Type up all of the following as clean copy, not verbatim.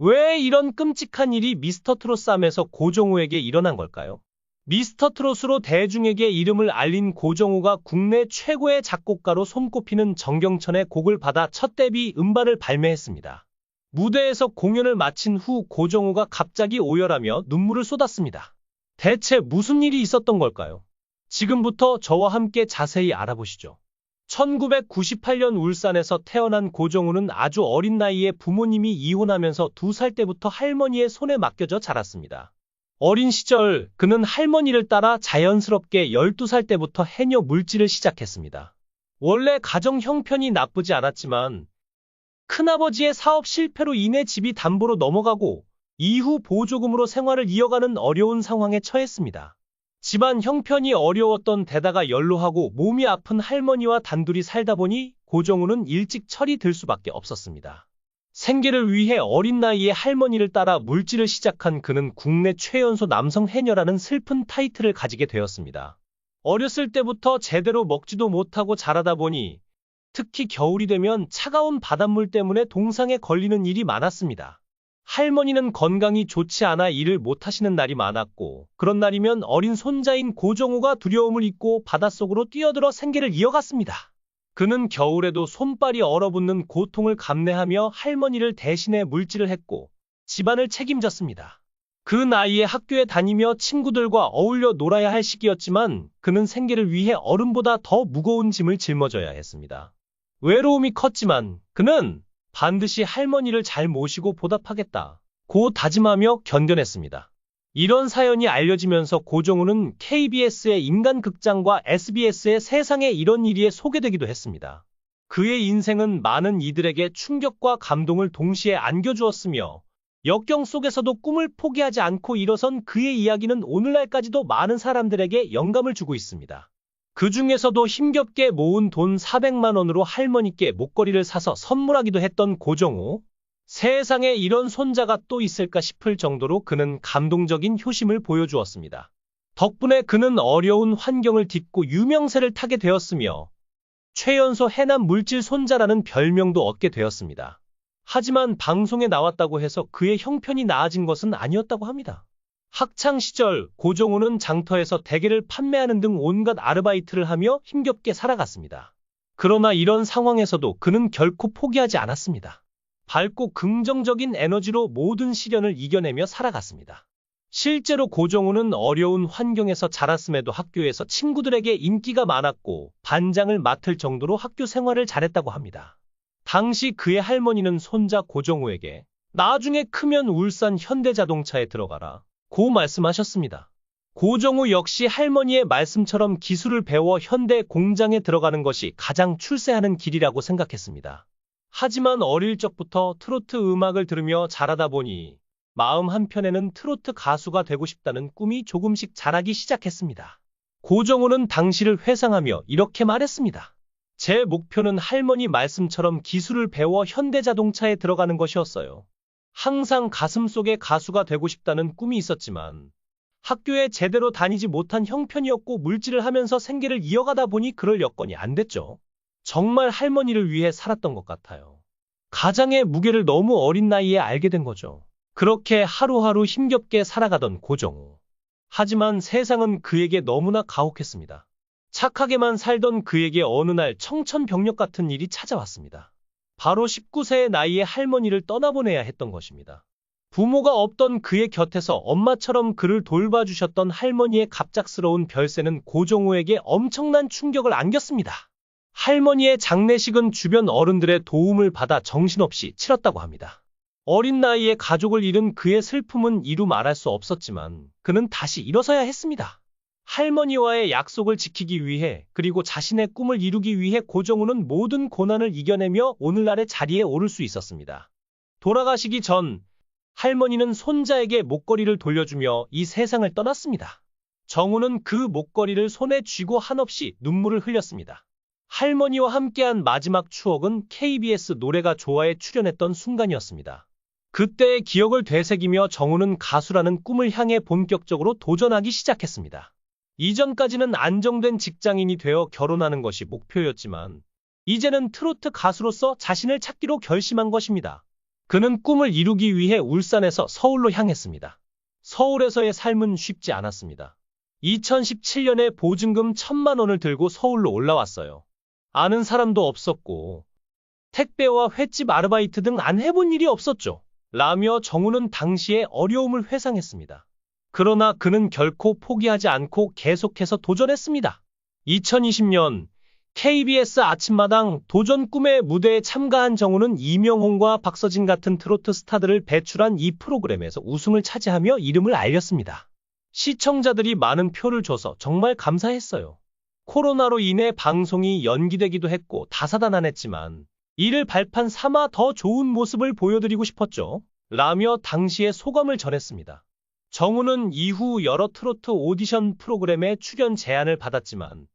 왜 이런 끔찍한 일이 미스터트롯3에서 고정우에게 일어난 걸까요? 미스터트롯으로 대중에게 이름을 알린 고정우가 국내 최고의 작곡가로 손꼽히는 정경천의 곡을 받아 첫 데뷔 음반을 발매했습니다. 무대에서 공연을 마친 후 고정우가 갑자기 오열하며 눈물을 쏟았습니다. 대체 무슨 일이 있었던 걸까요? 지금부터 저와 함께 자세히 알아보시죠. 1998년 울산에서 태어난 고정우는 아주 어린 나이에 부모님이 이혼하면서 2살 때부터 할머니의 손에 맡겨져 자랐습니다. 어린 시절 그는 할머니를 따라 자연스럽게 12살 때부터 해녀 물질을 시작했습니다. 원래 가정 형편이 나쁘지 않았지만 큰아버지의 사업 실패로 인해 집이 담보로 넘어가고 이후 보조금으로 생활을 이어가는 어려운 상황에 처했습니다. 집안 형편이 어려웠던 데다가 연로하고 몸이 아픈 할머니와 단둘이 살다 보니 고정우는 일찍 철이 들 수밖에 없었습니다. 생계를 위해 어린 나이에 할머니를 따라 물질을 시작한 그는 국내 최연소 남성 해녀라는 슬픈 타이틀을 가지게 되었습니다. 어렸을 때부터 제대로 먹지도 못하고 자라다 보니 특히 겨울이 되면 차가운 바닷물 때문에 동상에 걸리는 일이 많았습니다. 할머니는 건강이 좋지 않아 일을 못하시는 날이 많았고 그런 날이면 어린 손자인 고정우가 두려움을 잊고 바닷속으로 뛰어들어 생계를 이어갔습니다. 그는 겨울에도 손발이 얼어붙는 고통을 감내하며 할머니를 대신해 물질을 했고 집안을 책임졌습니다. 그 나이에 학교에 다니며 친구들과 어울려 놀아야 할 시기였지만 그는 생계를 위해 어른보다 더 무거운 짐을 짊어져야 했습니다. 외로움이 컸지만 그는 반드시 할머니를 잘 모시고 보답하겠다고 다짐하며 견뎌냈습니다. 이런 사연이 알려지면서 고정우는 KBS의 인간극장과 SBS의 세상에 이런 일이에 소개되기도 했습니다. 그의 인생은 많은 이들에게 충격과 감동을 동시에 안겨주었으며 역경 속에서도 꿈을 포기하지 않고 일어선 그의 이야기는 오늘날까지도 많은 사람들에게 영감을 주고 있습니다. 그 중에서도 힘겹게 모은 돈 400만 원으로 할머니께 목걸이를 사서 선물하기도 했던 고정우. 세상에 이런 손자가 또 있을까 싶을 정도로 그는 감동적인 효심을 보여주었습니다. 덕분에 그는 어려운 환경을 딛고 유명세를 타게 되었으며 최연소 해남 물질 손자라는 별명도 얻게 되었습니다. 하지만 방송에 나왔다고 해서 그의 형편이 나아진 것은 아니었다고 합니다. 학창시절 고정우는 장터에서 대게를 판매하는 등 온갖 아르바이트를 하며 힘겹게 살아갔습니다. 그러나 이런 상황에서도 그는 결코 포기하지 않았습니다. 밝고 긍정적인 에너지로 모든 시련을 이겨내며 살아갔습니다. 실제로 고정우는 어려운 환경에서 자랐음에도 학교에서 친구들에게 인기가 많았고 반장을 맡을 정도로 학교 생활을 잘했다고 합니다. 당시 그의 할머니는 손자 고정우에게 나중에 크면 울산 현대자동차에 들어가라 고 말씀하셨습니다. 고정우 역시 할머니의 말씀처럼 기술을 배워 현대 공장에 들어가는 것이 가장 출세하는 길이라고 생각했습니다. 하지만 어릴 적부터 트로트 음악을 들으며 자라다 보니 마음 한편에는 트로트 가수가 되고 싶다는 꿈이 조금씩 자라기 시작했습니다. 고정우는 당시를 회상하며 이렇게 말했습니다. 제 목표는 할머니 말씀처럼 기술을 배워 현대자동차에 들어가는 것이었어요. 항상 가슴속에 가수가 되고 싶다는 꿈이 있었지만 학교에 제대로 다니지 못한 형편이었고 물질을 하면서 생계를 이어가다 보니 그럴 여건이 안 됐죠. 정말 할머니를 위해 살았던 것 같아요. 가장의 무게를 너무 어린 나이에 알게 된 거죠. 그렇게 하루하루 힘겹게 살아가던 고정우. 하지만 세상은 그에게 너무나 가혹했습니다. 착하게만 살던 그에게 어느 날 청천벽력 같은 일이 찾아왔습니다. 바로 19세의 나이에 할머니를 떠나보내야 했던 것입니다. 부모가 없던 그의 곁에서 엄마처럼 그를 돌봐주셨던 할머니의 갑작스러운 별세는 고정우에게 엄청난 충격을 안겼습니다. 할머니의 장례식은 주변 어른들의 도움을 받아 정신없이 치렀다고 합니다. 어린 나이에 가족을 잃은 그의 슬픔은 이루 말할 수 없었지만 그는 다시 일어서야 했습니다. 할머니와의 약속을 지키기 위해 그리고 자신의 꿈을 이루기 위해 고정우는 모든 고난을 이겨내며 오늘날의 자리에 오를 수 있었습니다. 돌아가시기 전 할머니는 손자에게 목걸이를 돌려주며 이 세상을 떠났습니다. 정우는 그 목걸이를 손에 쥐고 한없이 눈물을 흘렸습니다. 할머니와 함께한 마지막 추억은 KBS 노래가 좋아에 출연했던 순간이었습니다. 그때의 기억을 되새기며 정우는 가수라는 꿈을 향해 본격적으로 도전하기 시작했습니다. 이전까지는 안정된 직장인이 되어 결혼하는 것이 목표였지만 이제는 트로트 가수로서 자신을 찾기로 결심한 것입니다. 그는 꿈을 이루기 위해 울산에서 서울로 향했습니다. 서울에서의 삶은 쉽지 않았습니다. 2017년에 보증금 1,000만 원을 들고 서울로 올라왔어요. 아는 사람도 없었고 택배와 횟집 아르바이트 등 안 해본 일이 없었죠. 라며 정우는 당시의 어려움을 회상했습니다. 그러나 그는 결코 포기하지 않고 계속해서 도전했습니다. 2020년 KBS 아침마당 도전 꿈의 무대에 참가한 정우는 이명홍과 박서진 같은 트로트 스타들을 배출한 이 프로그램에서 우승을 차지하며 이름을 알렸습니다. 시청자들이 많은 표를 줘서 정말 감사했어요. 코로나로 인해 방송이 연기되기도 했고 다사다난했지만 이를 발판 삼아 더 좋은 모습을 보여드리고 싶었죠. 라며 당시의 소감을 전했습니다. 정우는 이후 여러 트로트 오디션 프로그램에 출연 제안을 받았지만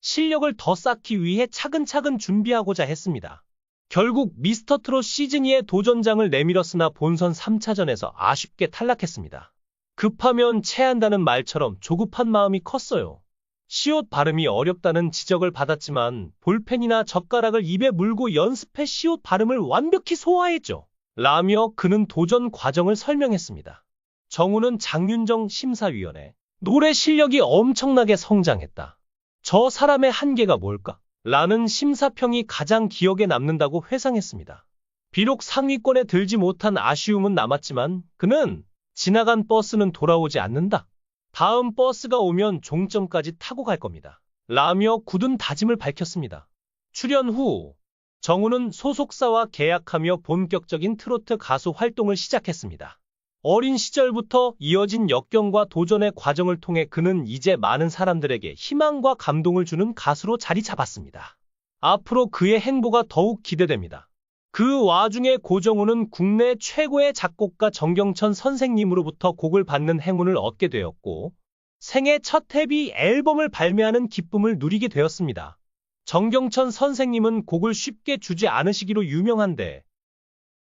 실력을 더 쌓기 위해 차근차근 준비하고자 했습니다. 결국 미스터트롯 시즌2의 도전장을 내밀었으나 본선 3차전에서 아쉽게 탈락했습니다. 급하면 체한다는 말처럼 조급한 마음이 컸어요. 시옷 발음이 어렵다는 지적을 받았지만 볼펜이나 젓가락을 입에 물고 연습해 시옷 발음을 완벽히 소화했죠. 라며 그는 도전 과정을 설명했습니다. 정우는 장윤정 심사위원에 노래 실력이 엄청나게 성장했다. 저 사람의 한계가 뭘까? 라는 심사평이 가장 기억에 남는다고 회상했습니다. 비록 상위권에 들지 못한 아쉬움은 남았지만 그는 지나간 버스는 돌아오지 않는다. 다음 버스가 오면 종점까지 타고 갈 겁니다. 라며 굳은 다짐을 밝혔습니다. 출연 후 정우는 소속사와 계약하며 본격적인 트로트 가수 활동을 시작했습니다. 어린 시절부터 이어진 역경과 도전의 과정을 통해 그는 이제 많은 사람들에게 희망과 감동을 주는 가수로 자리 잡았습니다. 앞으로 그의 행보가 더욱 기대됩니다. 그 와중에 고정우는 국내 최고의 작곡가 정경천 선생님으로부터 곡을 받는 행운을 얻게 되었고 생애 첫 데뷔 앨범을 발매하는 기쁨을 누리게 되었습니다. 정경천 선생님은 곡을 쉽게 주지 않으시기로 유명한데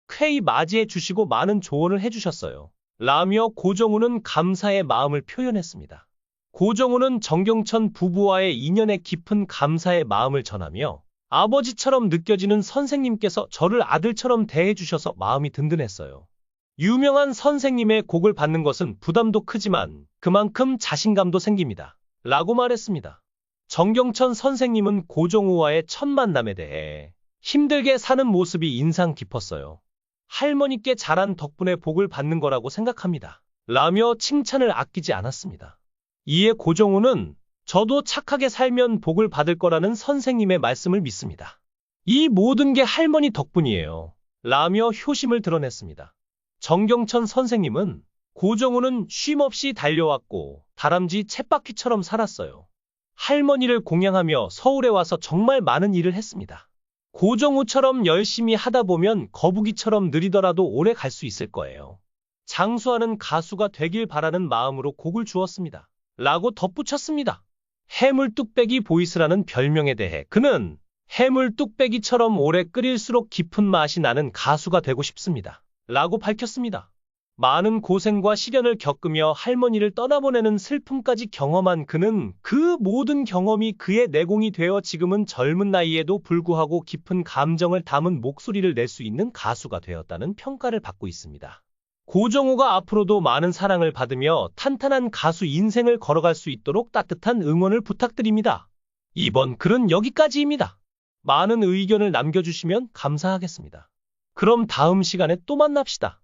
쾌히 맞이해 주시고 많은 조언을 해주셨어요. 라며 고정우는 감사의 마음을 표현했습니다. 고정우는 정경천 부부와의 인연에 깊은 감사의 마음을 전하며 아버지처럼 느껴지는 선생님께서 저를 아들처럼 대해주셔서 마음이 든든했어요. 유명한 선생님의 곡을 받는 것은 부담도 크지만 그만큼 자신감도 생깁니다. 라고 말했습니다. 정경천 선생님은 고정우와의 첫 만남에 대해 힘들게 사는 모습이 인상 깊었어요. 할머니께 잘한 덕분에 복을 받는 거라고 생각합니다. 라며 칭찬을 아끼지 않았습니다. 이에 고정우는 저도 착하게 살면 복을 받을 거라는 선생님의 말씀을 믿습니다. 이 모든 게 할머니 덕분이에요. 라며 효심을 드러냈습니다. 정경천 선생님은 고정우는 쉼없이 달려왔고 다람쥐 쳇바퀴처럼 살았어요. 할머니를 공양하며 서울에 와서 정말 많은 일을 했습니다. 고정우처럼 열심히 하다 보면 거북이처럼 느리더라도 오래 갈 수 있을 거예요. 장수하는 가수가 되길 바라는 마음으로 곡을 주었습니다. 라고 덧붙였습니다. 해물뚝배기 보이스라는 별명에 대해 그는 해물뚝배기처럼 오래 끓일수록 깊은 맛이 나는 가수가 되고 싶습니다. 라고 밝혔습니다. 많은 고생과 시련을 겪으며 할머니를 떠나보내는 슬픔까지 경험한 그는 그 모든 경험이 그의 내공이 되어 지금은 젊은 나이에도 불구하고 깊은 감정을 담은 목소리를 낼 수 있는 가수가 되었다는 평가를 받고 있습니다. 고정우가 앞으로도 많은 사랑을 받으며 탄탄한 가수 인생을 걸어갈 수 있도록 따뜻한 응원을 부탁드립니다. 이번 글은 여기까지입니다. 많은 의견을 남겨주시면 감사하겠습니다. 그럼 다음 시간에 또 만납시다.